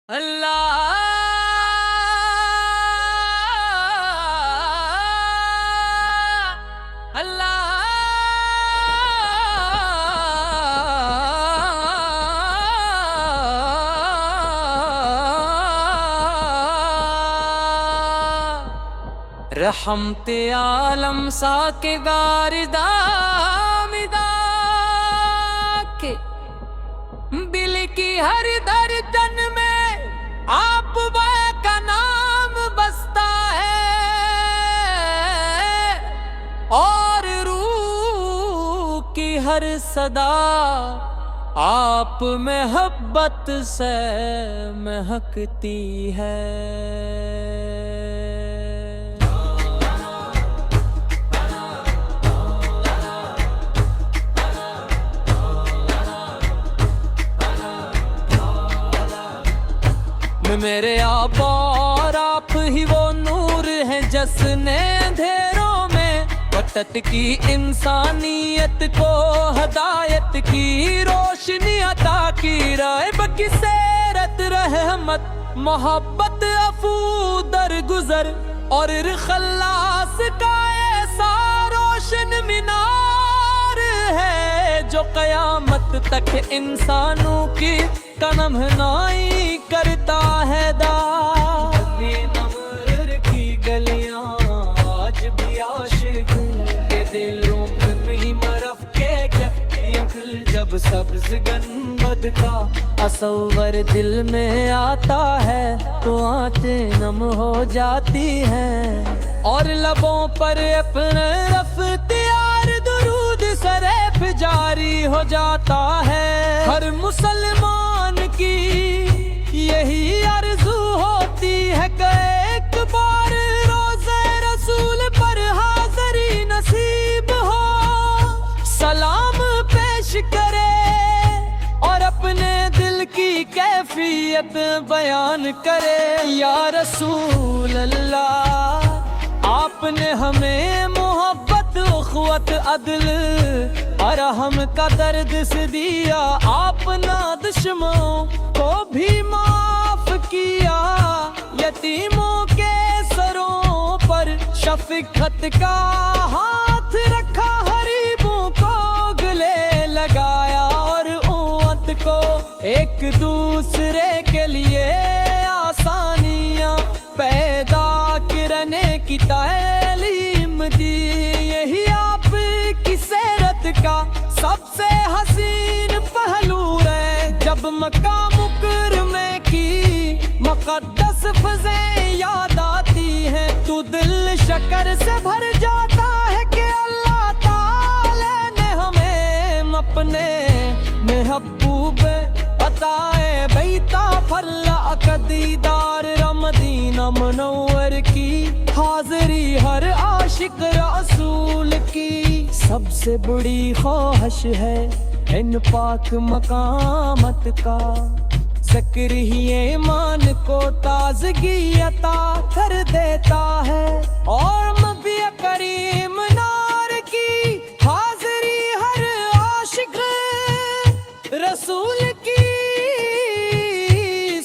اللہ اللہ رحمت عالم ساکدار دامدا کے دل کی ہر دردن میں آپ کا نام بستا ہے اور روح کی ہر صدا آپ محبت سے مہکتی ہے۔ میرے آپ اور آپ ہی وہ نور ہیں جس نے اندھیروں میں وقت کی انسانیت کو ہدایت کی روشنی عطا کی۔ رائب کی سیرت رحمت محبت عفو درگزر اور خلاص کا ایسا روشن مینار ہے جو قیامت تک انسانوں کی کمہنائی کرتا ہے۔ نمر کی گلیاں آج بھی عاشق کے دلوں میں مرف کے جب سبز گنبد کا تصور دل میں آتا ہے تو آنکھیں نم ہو جاتی ہیں اور لبوں پر اپنے اختیار درود سریف جاری ہو جاتا ہے۔ ہر مسلمان کی یہی آرزو ہوتی ہے کہ ایک بار روزہ رسول پر حاضری نصیب ہو، سلام پیش کرے اور اپنے دل کی کیفیت بیان کرے۔ یا رسول اللہ آپ نے ہمیں محبت اخوت عدل اور رحم کا درد سے دیا، آپ نہ دشمنوں کو بھی معاف کیا، یتیموں کے سروں پر شفقت کا ہاتھ رکھا، غریبوں کو گلے لگایا اور امت کو ایک دوسرے کے لیے آسانیاں پیدا کرنے کی تعلیم دی۔ یہی آپ کی سیرت کا سب سے حسین پہلو ہے۔ جب مکہ مکرمہ کی مقدس فضائیں یاد آتی ہیں تو دل شکر سے بھر جاتا ہے کہ اللہ تعالی نے ہمیں اپنے محبوب عطائے بیتا فرلا کا دیدار مدینہ منور کی حاضری ہر عاشق رسول کی۔ سب سے بڑی خواہش ہے ان پاک مقامت کا، ذکر ہی ایمان کو تازگی عطا کر دیتا ہے اور نبی کریم نار کی حاضری ہر عاشق رسول کی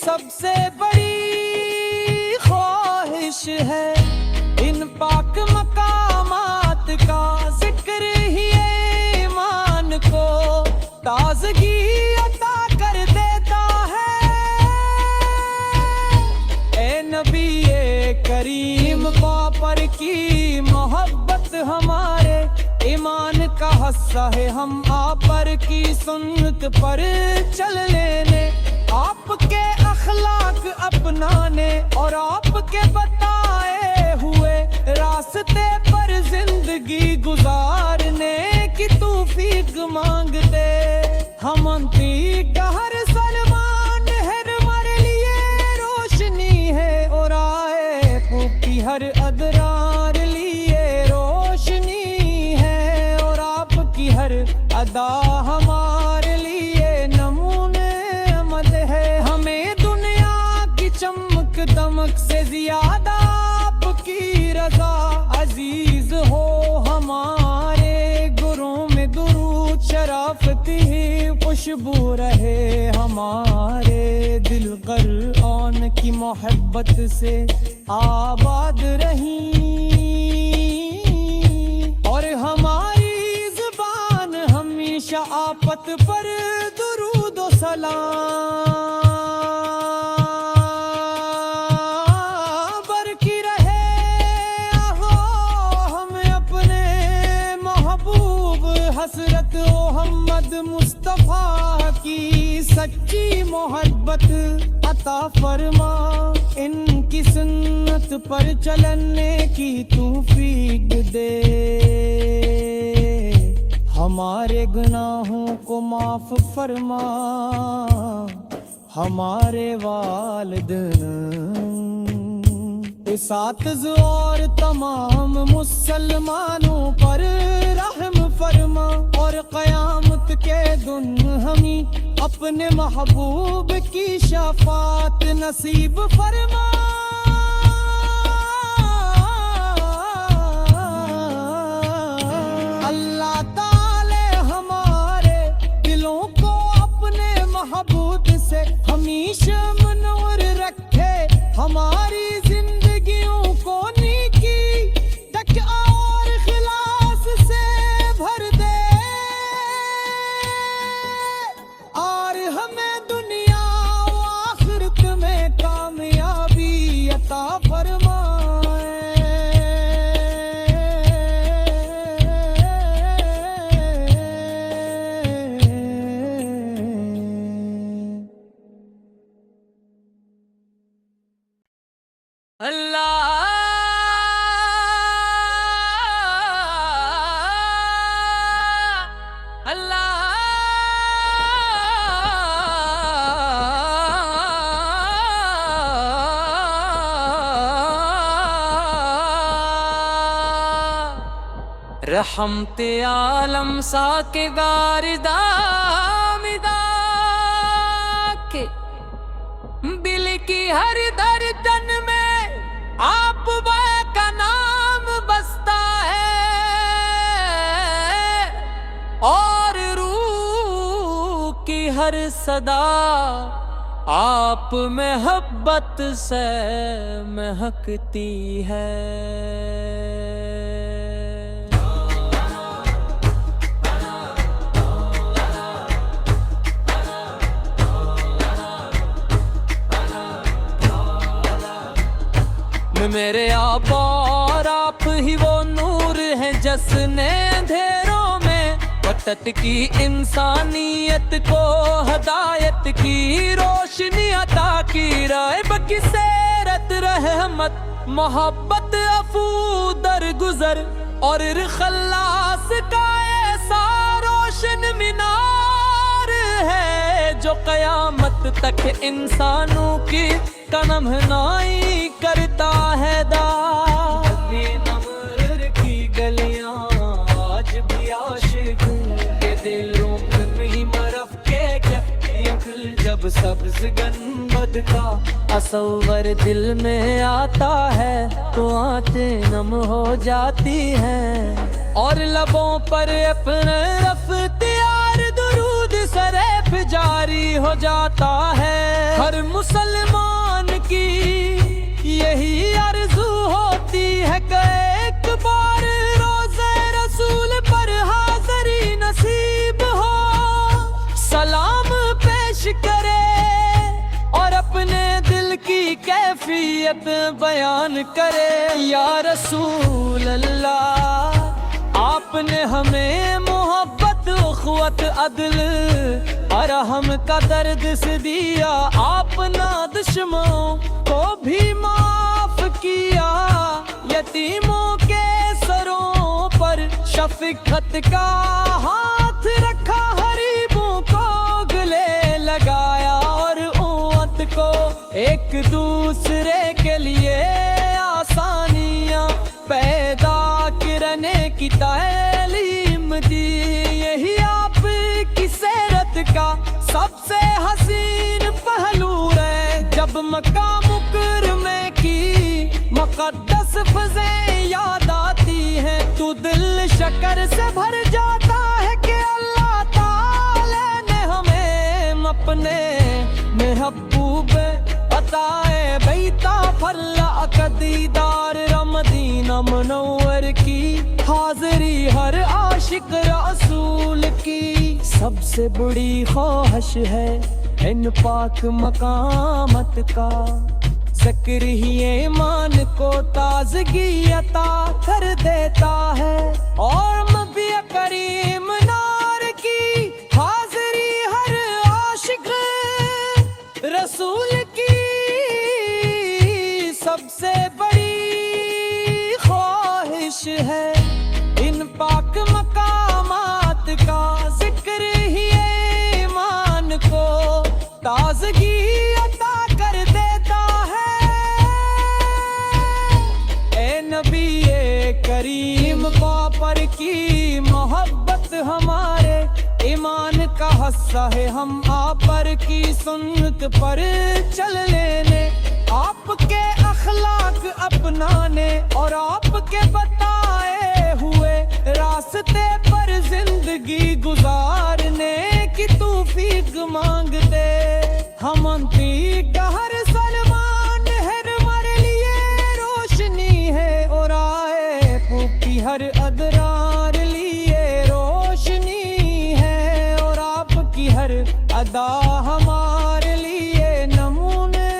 سب سے بڑی خواہش ہے۔ ان پاک مقامات کا ذکر ہی ایمان کو تازگی عطا کر دیتا ہے۔ اے نبی کریم پر کی محبت ہمارے ایمان کا حصہ ہے، ہم آپ پر کی سنت پر چل لینے، آپ کے اخلاق اپنانے اور آپ کے بتائے ہوئے راستے پر زندگی گزارنے کی توفیق مانگتے۔ ہم انتی کا ہر سلمان ہے ہمارے لیے روشنی ہے اور آئے کی ہر ادرار لیے روشنی ہے اور آپ کی ہر ادا ہمارے لیے نمونے مد ہے۔ ہمیں دنیا کی چمک دمک سے زیادہ آپ کی رضا عزیز ہو، ہمارے گروں میں درود شرافت ہی خوشبو رہے ہمارے دل پر۔ محبت سے آباد رہیں، اور ہماری زبان ہمیشہ آفت پر درود و سلام برقی رہے۔ آہو ہمیں اپنے محبوب حضرت محمد مصطفیٰ کی سچی محبت عطا فرما، ان کی سنت پر چلنے کی توفیق دے، ہمارے گناہوں کو معاف فرما، ہمارے والدین، اساتذہ اور تمام مسلمانوں پر رحم فرما، اور قیامت کے دن ہمیں اپنے محبوب کی شفاعت نصیب فرما۔ اللہ تعالی ہمارے دلوں کو اپنے محبوب سے ہمیشہ منور رکھے، ہماری زندگیوں کو نیکی تک اور خلاص سے بھر دے، اور ہمیں دنیا و آخرت میں کامیابی عطا فرمائے۔ رحمت عالم ساکگار دامدہ کے بل کی ہر درجن میں آپ کا نام بستا ہے، اور روح کی ہر صدا آپ محبت سے مہکتی ہے۔ میرے آپ اور آپ ہی وہ نور ہیں جس نے اندھیروں میں وٹت کی انسانیت کو ہدایت کی روشنی عطا کی، رائب کی سیرت رحمت محبت عفو درگزر، اور خلاص کا ایسا روشن مینار ہے جو قیامت تک انسانوں کی کمہنائی کرتا ہے۔ نمر کی گلیاں آج بھی عاشق کے دلوں میں مرف کے یکل، جب سبز گنبد کا تصور دل میں آتا ہے تو آنکھیں نم ہو جاتی ہیں، اور لبوں پر اپنے اختیار درود سریف جاری ہو جاتا ہے۔ ہر مسلمان کی یہی آرزو ہوتی ہے کہ ایک بار روزے رسول پر حاضری نصیب ہو، سلام پیش کرے اور اپنے دل کی کیفیت بیان کرے۔ یا رسول اللہ، آپ نے ہمیں محبت، اخوت، عدل اور رحم کا درد سے دیا، آپ نے دشمنوں کو بھی معاف کیا، یتیموں کے سروں پر شفقت کا ہاتھ رکھا، غریبوں کو گلے لگایا، اور امت کو ایک دوسرے کے لیے آسانیاں پیدا کرنے کی تعلیم دی۔ یہی آپ کی سیرت کا سب سے حسین پہلو ہے، جب مکہ مکرمہ کی مقدس فضائیں یاد آتی ہیں تو دل شکر سے بھر جاتا ہے کہ اللہ تعالی نے ہمیں اپنے محبوب عطائے سفر لا دیدار مدینہ منور کی، حاضری ہر عاشق رسول کی، سب سے بڑی خواہش ہے ان پاک مقامات کا، ذکر ہی ایمان کو تازگی عطا کر دیتا ہے، اور نبی کریم نار کی حاضری ہر عاشق رسول کی، سب سے بڑی خواہش ہے ان پاک مقامات کا، ذکر ہی ایمان کو تازگی عطا کر دیتا ہے۔ اے نبی کریم پر کی محبت ہمارے ایمان کا حصہ ہے، ہم آپ پر کی سنت پر چل لینے، آپ کے اخلاق اپنانے اور آپ کے بتائے ہوئے راستے پر زندگی گزارنے کی توفیق مانگتے، ہم انتی کا ہر سلمان ہے ہمارے لیے روشنی ہے، اور آئے پھوکی ہر ادرار لیے روشنی ہے، اور آپ کی ہر ادا ہمارے لیے نمونے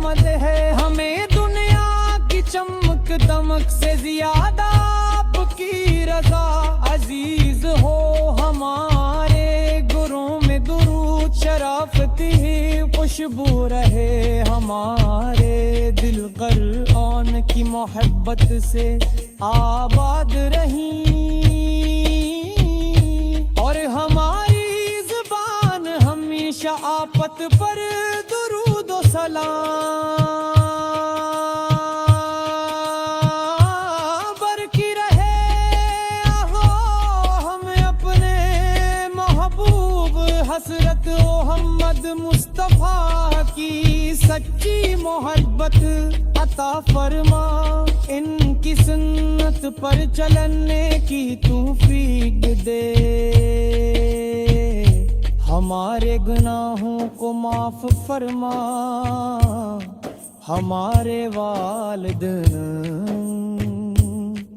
مد ہے، ہمیں دنیا کی چمک دمک سے زیادہ آپ کی رضا عزیز ہو، ہمارے گروں میں درود شرافت ہی خوشبو رہے، ہمارے دل قرآن کی محبت سے آباد رہیں، اور ہماری زبان ہمیشہ آپت پر درود و سلام برکی رہے، ہمیں اپنے محبوب حضرت محمد مصطفیٰ کی سچی محبت عطا فرما، ان کی سنت پر چلنے کی توفیق دے، ہمارے گناہوں کو معاف فرما، ہمارے والدین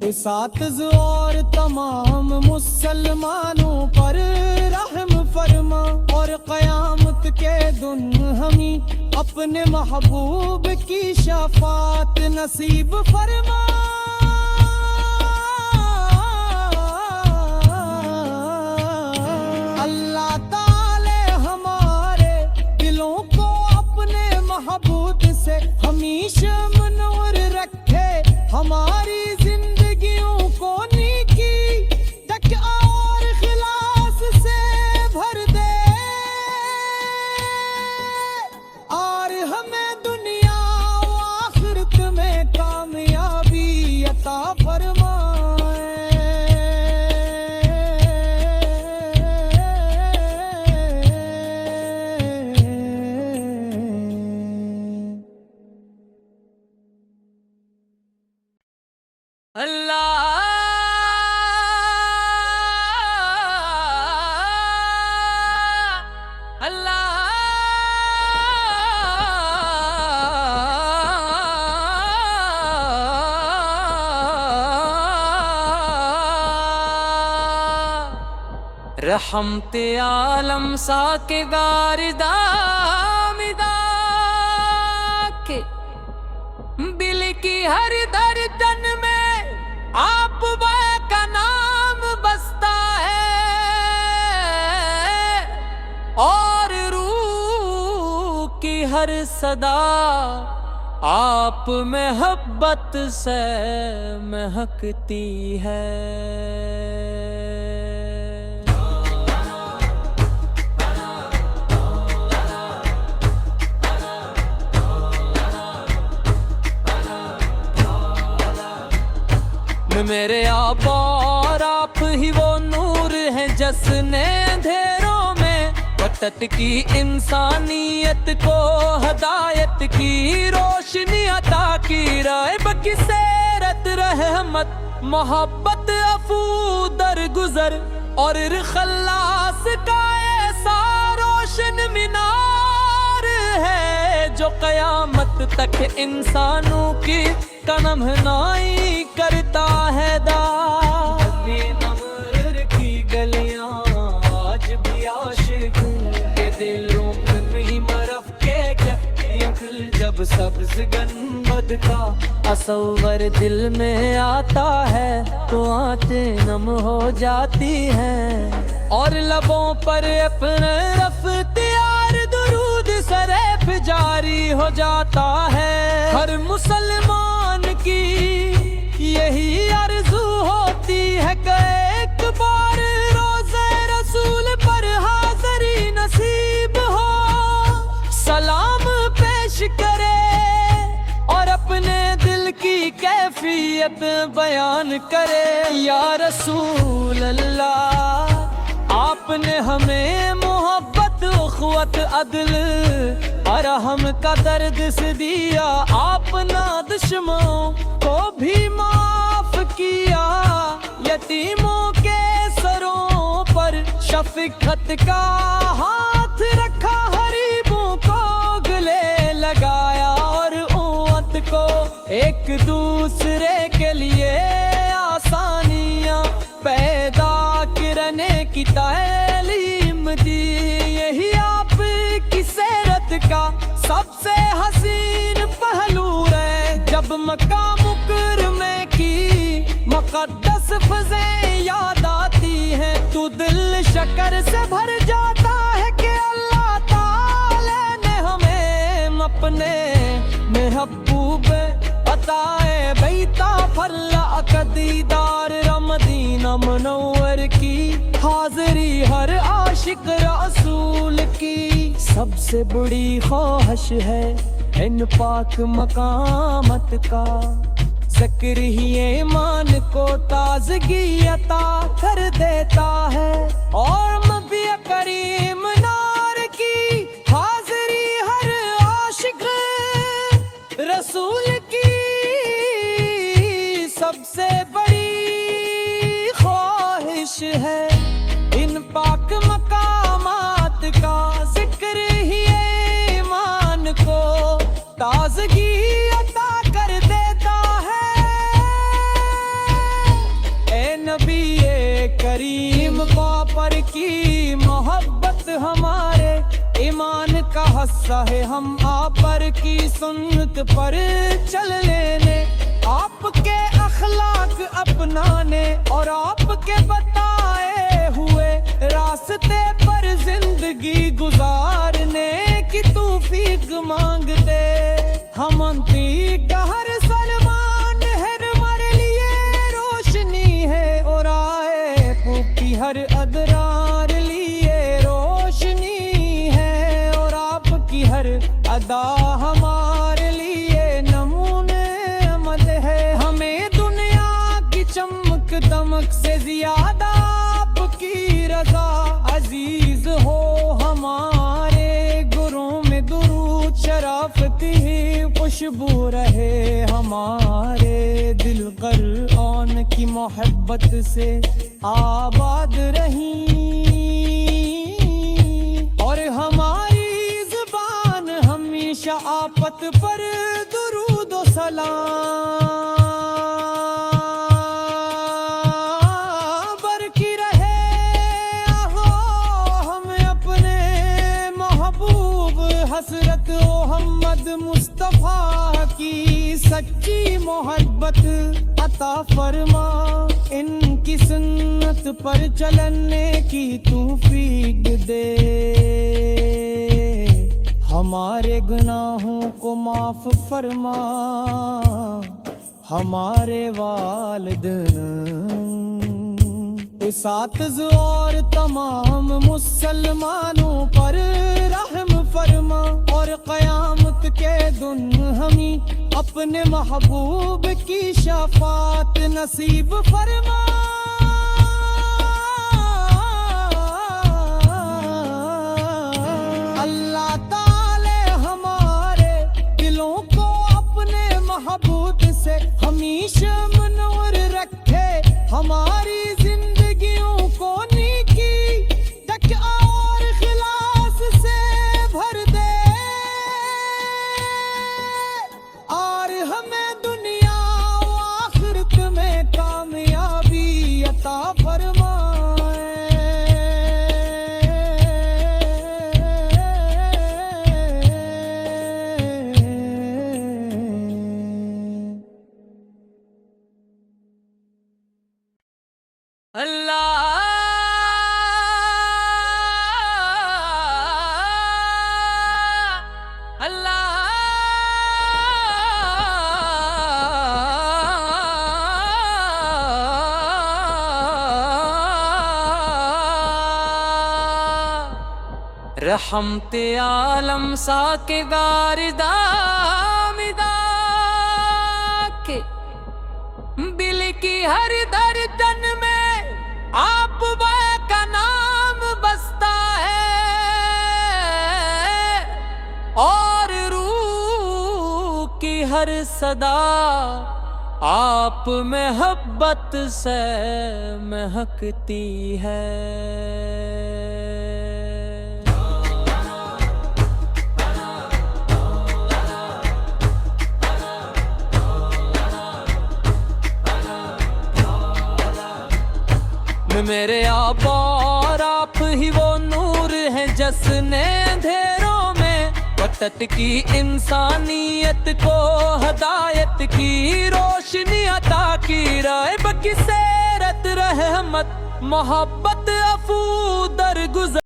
اساتذہ اور تمام مسلمانوں پر رحم فرما، اور قیامت کے دن ہمیں اپنے محبوب کی شفاعت نصیب فرما۔ اللہ تعالی ہمارے دلوں کو اپنے محبوب سے ہمیشہ منور رکھے، ہماری زندگیوں کو نیکی تک اور خلاص سے بھر دے، اور ہمیں دنیا و آخرت میں کامیابی عطا فرمائے۔ اللہ اللہ رحمت عالم ساکدار دامدہ کے بل کی ہر دردن میں آپ کا نام بستا ہے، اور روح کی ہر صدا آپ محبت سے مہکتی ہے۔ میرے آپ اور آپ ہی وہ نور ہیں جس نے اندھیروں میں وطن کی انسانیت کو ہدایت کی روشنی عطا کی، رائب کی سیرت رحمت محبت عفو درگزر، اور خلاص کا ایسا روشن مینار ہے جو قیامت تک انسانوں کی کانمہنائی کرتا ہے نمر کی گلیاں آج بھی عاشق کے دلوں میں مرف کے جب سبز گنبد کا تصور دل میں آتا ہے تو آنکھیں نم ہو جاتی ہیں اور لبوں پر اپنے اختیار درود سریف جاری ہو جاتا ہے ہر مسلمان کی یہی آرزو ہوتی ہے کہ ایک بار روزے رسول پر حاضری نصیب ہو سلام پیش کرے اور اپنے دل کی کیفیت بیان کرے یا رسول اللہ آپ نے ہمیں محبت اخوت عدل اور رحم کا درد سے دیا آپ نے دشمنوں کو بھی معاف کیا یتیموں کے سروں پر شفقت کا ہاتھ رکھا غریبوں کو گلے لگایا اور امت کو ایک دوسرے کے لیے آسانیاں پیدا کرنے کی تعلیم دی یہی آپ کی سیرت کا سب سے حسین پہلو ہے جب مکہ مکرمہ کی مقدس فضائیں یاد آتی ہیں تو دل شکر سے بھر جاتا ہے کہ اللہ تعالی نے ہمیں اپنے محبوب عطائے بیتا فرلا کا دیدار مدینہ منور کی حاضری ہر عاشق رسول کی سب سے بڑی خواہش ہے ان پاک مقامت کا ذکر ہی ایمان کو تازگی عطا کر دیتا ہے اور نبی کریم نار کی حاضری ہر عاشق رسول کی سب سے بڑی خواہش ہے ان پاک مقامات کا ذکر ہی ایمان کو تازگی عطا کر دیتا ہے اے نبی کریم پر کی محبت ہمارے ایمان کا حصہ ہے ہم آپ پر کی سنت پر چل لینے آپ کے اخلاق اپنانے اور آپ کے بتائے ہوئے راستے پر زندگی گزارنے کی توفیق مانگتے ہم انتی کا ہر سلمان ہے ہمارے لیے روشنی ہے اور آئے پوکی ہر ادرار لیے روشنی ہے اور آپ کی ہر ادا ہمارے لیے نمونے عمل ہے ہمیں دنیا کی چمک دمک سے زیادہ آپ کی رضا عزیز ہو ہمارے گروں میں درود شرافت ہی خوشبو رہے ہمارے دل قرآن کی محبت سے آباد رہیں اور ہماری زبان ہمیشہ آپت پر درود و سلام برقی رہے ہم اپنے محبوب حضرت محمد مصطفیٰ کی سچی محبت عطا فرما ان کی سنت پر چلنے کی توفیق دے ہمارے گناہوں کو معاف فرما ہمارے والدین اساتذہ اور تمام مسلمانوں پر رحم فرما اور قیامت کے دن ہمیں اپنے محبوب کی شفاعت نصیب فرما اللہ تعالی ہمارے دلوں کو اپنے محبوب سے ہمیشہ منور رکھے ہماری زندگیوں کو نیکی تک اور خلاص سے بھر دے رحمت عالم ساکگار دامدہ کے دل کی ہر دردن میں آپ کا نام بستا ہے اور روح کی ہر صدا آپ محبت سے مہکتی ہے۔ میرے آپ اور آپ ہی وہ نور ہیں جس نے اندھیروں میں وطن کی انسانیت کو ہدایت کی روشنی عطا کی، رائب کی سیرت رحمت محبت عفو درگزر